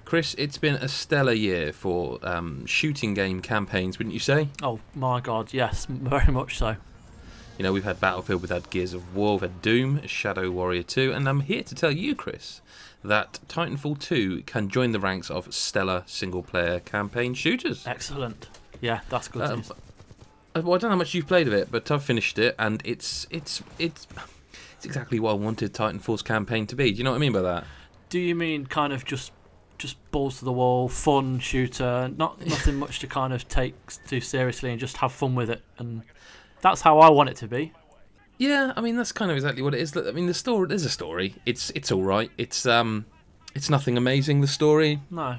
Chris, it's been a stellar year for shooting game campaigns, wouldn't you say? Oh my god, yes, very much so. You know, we've had Battlefield, we've had Gears of War, we've had Doom, Shadow Warrior 2, and I'm here to tell you, Chris, that Titanfall 2 can join the ranks of stellar single-player campaign shooters. Excellent. Yeah, that's good news. Well, I don't know how much you've played of it, but I've finished it, and it's exactly what I wanted Titanfall's campaign to be. Do you know what I mean by that? Do you mean kind of just balls to the wall, fun shooter, nothing much to kind of take too seriously and just have fun with it? And that's how I want it to be. Yeah, I mean that's kind of exactly what it is. I mean there's a story. It's all right. It's nothing amazing. The story. No.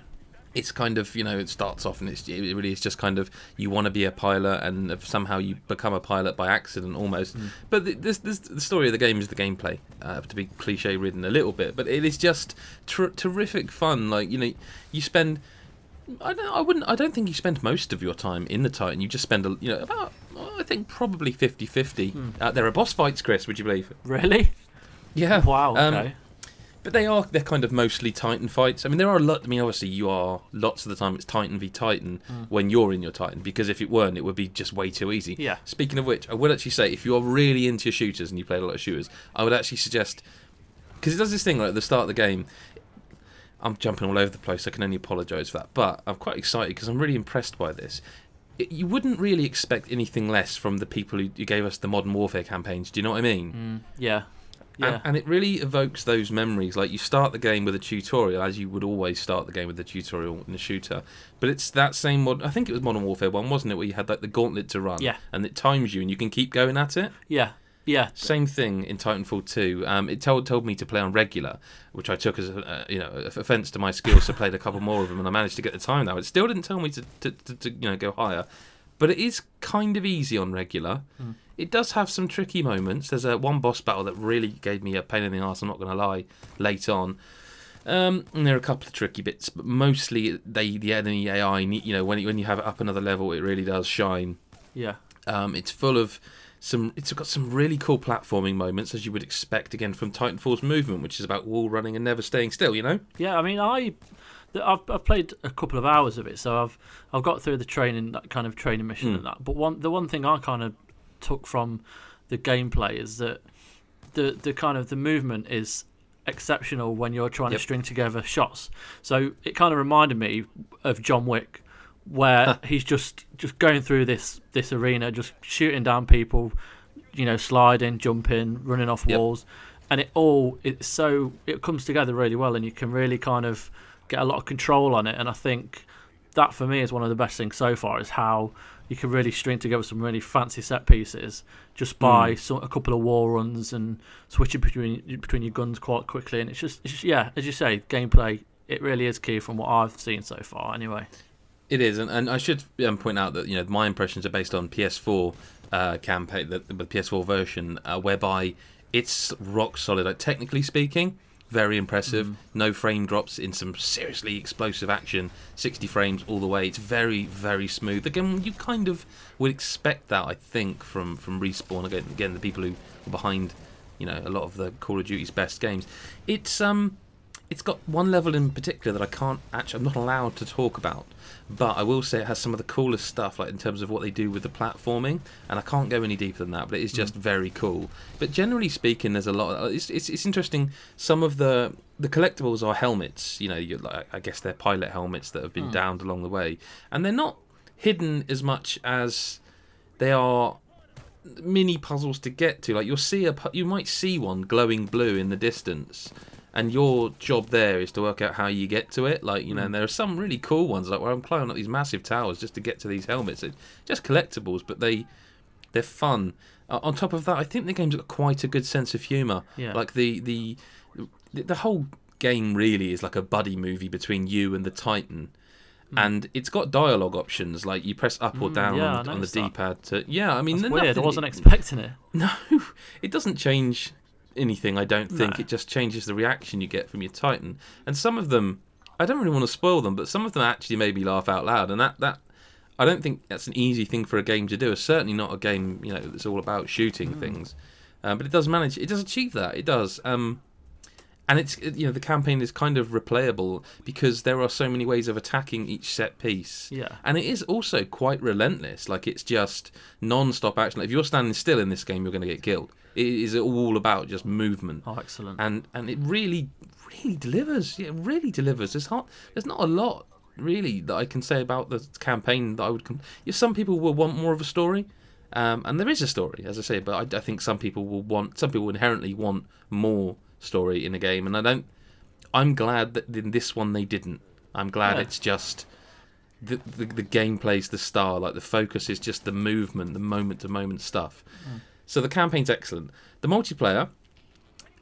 It's kind of, you know, it starts off and it really is just kind of you want to be a pilot and somehow you become a pilot by accident almost. But the story of the game is the gameplay. To be cliche ridden a little bit, but it is just terrific fun. Like, you know, you spend. I don't think you spend most of your time in the Titan. You just spend about I think probably 50-50. There are boss fights, Chris. Would you believe? Really? Yeah. Wow. Okay. But they're kind of mostly Titan fights. I mean, there are a lot. I mean, obviously, you are lots of the time it's Titan v Titan when you're in your Titan, because if it weren't, it would be just way too easy. Yeah. Speaking of which, I would actually say if you are really into your shooters and you play a lot of shooters, I would actually suggest, because it does this thing right at the start of the game. I'm jumping all over the place. I can only apologise for that, but I'm quite excited because I'm really impressed by this. You wouldn't really expect anything less from the people who gave us the Modern Warfare campaigns. Do you know what I mean? Yeah. Yeah. And it really evokes those memories. Like, you start the game with a tutorial, as you would always start the game with a tutorial in a shooter. But it's that same mod. I think it was Modern Warfare 1, wasn't it, where you had like the gauntlet to run. Yeah. And it times you, and you can keep going at it. Yeah. Yeah. Same thing in Titanfall 2. It told me to play on regular, which I took as a offence to my skills. So played a couple more of them, and I managed to get the time now. It still didn't tell me to go higher, but it is kind of easy on regular. It does have some tricky moments. There's one boss battle that really gave me a pain in the arse, I'm not going to lie, late on. And there are a couple of tricky bits, but mostly the enemy AI, you know, when you have it up another level, it really does shine. Yeah. It's full of it's got some really cool platforming moments, as you would expect, again, from Titanfall's movement, which is about wall running and never staying still, you know? Yeah, I mean, I've played a couple of hours of it, so I've got through that kind of training mission and that. But the one thing I kind of took from the gameplay is that the kind of the movement is exceptional when you're trying to string together shots. So it kind of reminded me of John Wick, where he's just going through this arena, just shooting down people, you know, sliding, jumping, running off walls, and it comes together really well, and you can really kind of get a lot of control on it. And I think that for me is one of the best things so far, is how you can really string together some really fancy set pieces just by a couple of wall runs and switching between your guns quite quickly. And it's just yeah, as you say, gameplay, it really is key from what I've seen so far anyway. It is, and I should point out that, you know, my impressions are based on PS4 campaign, the PS4 version, whereby it's rock solid. Like, technically speaking, very impressive. No frame drops in some seriously explosive action. 60 frames all the way. It's very, very smooth. Again, you kind of would expect that, I think, from Respawn. Again, the people who are behind, you know, a lot of the Call of Duty's best games. It's got one level in particular that I'm not allowed to talk about, but I will say it has some of the coolest stuff, like in terms of what they do with the platforming, and I can't go any deeper than that, but it is just very cool. But generally speaking, there's a lot. It's interesting. Some of the collectibles are helmets. You know, I guess they're pilot helmets that have been downed along the way, and they're not hidden as much as they are mini puzzles to get to. Like, you might see one glowing blue in the distance, and your job there is to work out how you get to it. Like, you know, and there are some really cool ones, like where I'm climbing up these massive towers just to get to these helmets. It's just collectibles, but they're fun. On top of that, I think the game's got quite a good sense of humour. Yeah. Like the whole game really is like a buddy movie between you and the Titan. And it's got dialogue options, like you press up or down on the D-pad to. Yeah, I mean, that's weird. I wasn't expecting it. No, it doesn't change anything, I don't think. No. It just changes the reaction you get from your Titan. And some of them, I don't really want to spoil them, but some of them actually made me laugh out loud. And that I don't think that's an easy thing for a game to do. It's certainly not a game, you know, that's all about shooting things. But it does achieve that. It does. And it's, you know, the campaign is kind of replayable because there are so many ways of attacking each set piece. Yeah. And it is also quite relentless. Like, it's just non-stop action. Like, if you're standing still in this game, you're going to get killed. It is all about just movement. Oh, excellent. And it really delivers. Yeah, it really delivers. There's not a lot really that I can say about the campaign that I would. Some people will want more of a story, and there is a story, as I say. But I think some people inherently want more story in a game, and I'm glad that in this one they didn't. I'm glad it's just the gameplay's the star. Like, the focus is just the movement, the moment to moment stuff. So the campaign's excellent. The multiplayer,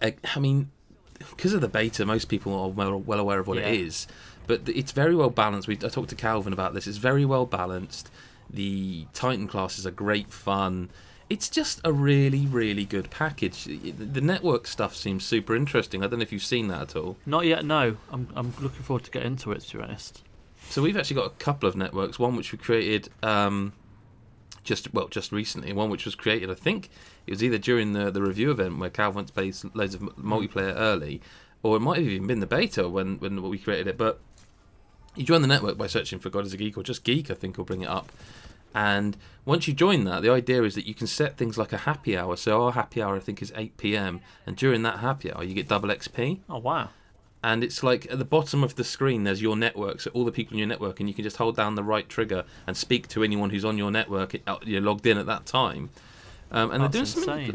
I mean, because of the beta, most people are well aware of what it is, but it's very well balanced. I talked to Calvin about this. It's very well balanced. The Titan classes are great fun. It's just a really, really good package. The network stuff seems super interesting. I don't know if you've seen that at all. Not yet, no. I'm looking forward to get into it, to be honest. So we've actually got a couple of networks. One which we created just recently. One which was created, I think it was either during the review event where Calvin plays loads of multiplayer early, or it might have even been the beta when we created it. But you join the network by searching for GodisaGeek, or just Geek, I think will bring it up. And once you join that, the idea is that you can set things like a happy hour. So our happy hour, I think, is 8 PM, and during that happy hour you get double XP. Oh, wow. And it's like at the bottom of the screen there's your network, so all the people in your network, and you can just hold down the right trigger and speak to anyone who's on your network, you're logged in at that time. And they're doing something.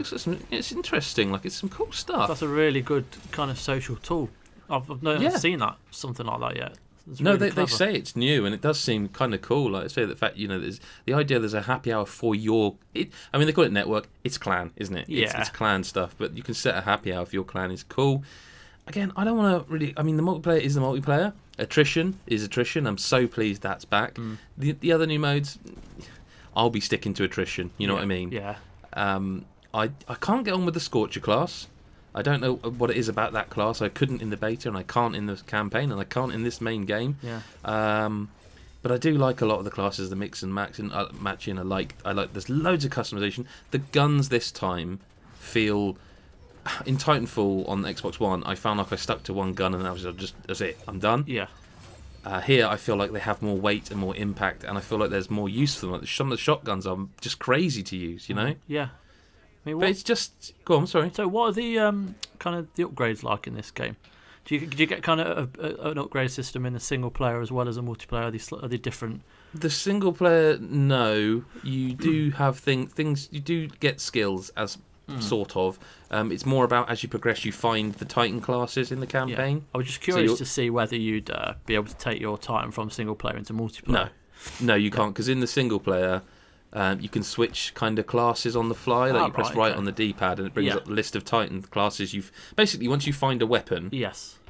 It's interesting. Like, it's some cool stuff. That's a really good kind of social tool. I've not seen something like that yet. No, they say it's new, and it does seem kind of cool. Like I say, the fact, you know, there's the idea there's a happy hour for your. I mean, they call it network. It's clan, isn't it? Yeah. It's clan stuff, but you can set a happy hour for your clan. Is cool. Again, I don't want to really. I mean, the multiplayer is the multiplayer. Attrition is attrition. I'm so pleased that's back. The other new modes, I'll be sticking to attrition. You know what I mean? Yeah. I can't get on with the Scorcher class. I don't know what it is about that class. I couldn't in the beta, and I can't in the campaign, and I can't in this main game. Yeah. But I do like a lot of the classes, the mix and matching. I like. There's loads of customization. The guns this time feel. In Titanfall on the Xbox One, I found like I stuck to one gun, and that's it. I'm done. Yeah. Here, I feel like they have more weight and more impact, and I feel like there's more use for them. Like, some of the shotguns are just crazy to use, you know. Yeah. I mean, but it's just. Go on, sorry. So, what are the kind of the upgrades like in this game? Do you get kind of an upgrade system in the single player as well as a multiplayer? Are they different? The single player, no. You do have things. You do get skills as sort of. It's more about as you progress, you find the Titan classes in the campaign. Yeah. I was just curious to see whether you'd be able to take your Titan from single player into multiplayer. No, you can't, because in the single player. You can switch kind of classes on the fly. Like, you press right on the D-pad, and it brings up the list of Titan classes. Basically, once you find a weapon,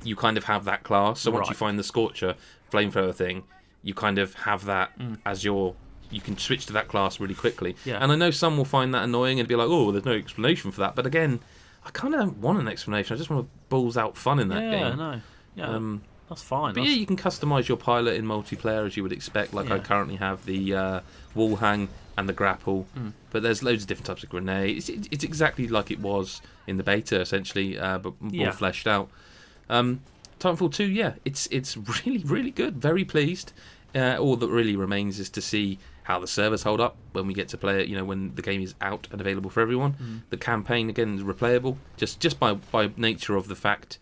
you kind of have that class. So once you find the Scorcher flamethrower thing, you kind of have that as your. You can switch to that class really quickly. Yeah. And I know some will find that annoying and be like, "Oh, there's no explanation for that." But again, I kind of don't want an explanation. I just want balls out fun in that game. Yeah, no, yeah. That's fine. But yeah, you can customise your pilot in multiplayer as you would expect. Like I currently have the wall hang and the grapple, but there's loads of different types of grenades. It's exactly like it was in the beta, essentially, but more fleshed out. Titanfall 2, yeah, it's really, really good. Very pleased. All that really remains is to see how the servers hold up when we get to play it. You know, when the game is out and available for everyone. The campaign again is replayable, just by nature of the fact.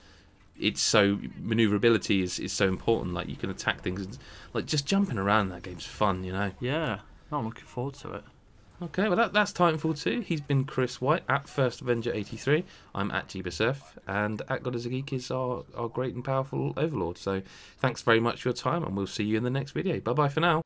It's so maneuverability is so important. Like, you can attack things, and, like, just jumping around in that game's fun, you know. Yeah, I'm looking forward to it. Okay, well that's Titanfall 2. He's been Chris White at First Avenger 83. I'm at GodisaGeek, and at GodisaGeek is our great and powerful overlord. So thanks very much for your time, and we'll see you in the next video. Bye bye for now.